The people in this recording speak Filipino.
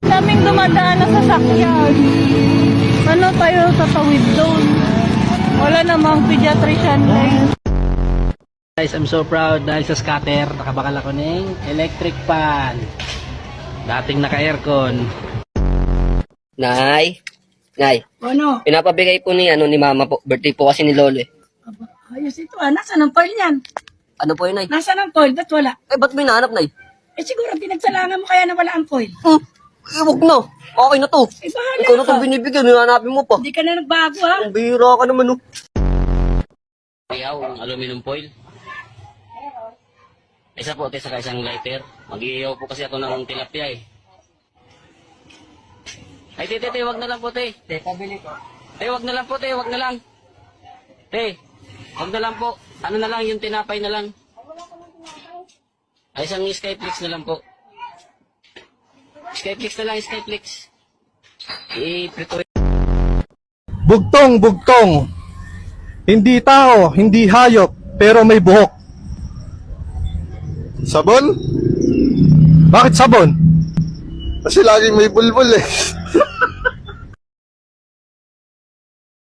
Daming dumadaan na sasakyan. Ano tayo tatawid doon? Wala namang pediatrician lane. Guys, I'm so proud dahil sa scatter, nakabakal ako ng electric fan. Dating naka-aircon. Nay, Nay, Ano? pinapabigay po ni Mama po. Birthday po kasi ni Lolo eh. Ayos ito ah. Nasaan ang foil niyan? Ano po yun, Nay? Nasaan ang foil? Ba't wala? Eh, ba't may nahanap, Nay? Eh siguro pinagsalangan mo kaya na wala ang foil. Eh, wag na. Okay na to. Eh bahala Ikaw na ka. itong binibigyan, hanapin mo pa. Hindi ka na nagbago ha. Ang bihira ka naman, oh. Ayaw, ang aluminum foil. Isa po, saka isang lighter. Mag-iiyaw po kasi ako ng tilapia eh. Ay, te, wag na lang po, te. Te, pabili ko. Te, wag na lang po, te, wag na lang. Te, wag na lang po. Ano na lang, yung tinapay na lang. Ay, isang Skyflix na lang po. Skyflix na lang, Skyflix. I-prito. Bugtong, bugtong. Hindi tao, hindi hayop, pero may buhok. Sabon? Bakit sabon? Kasi laging may bulbul eh.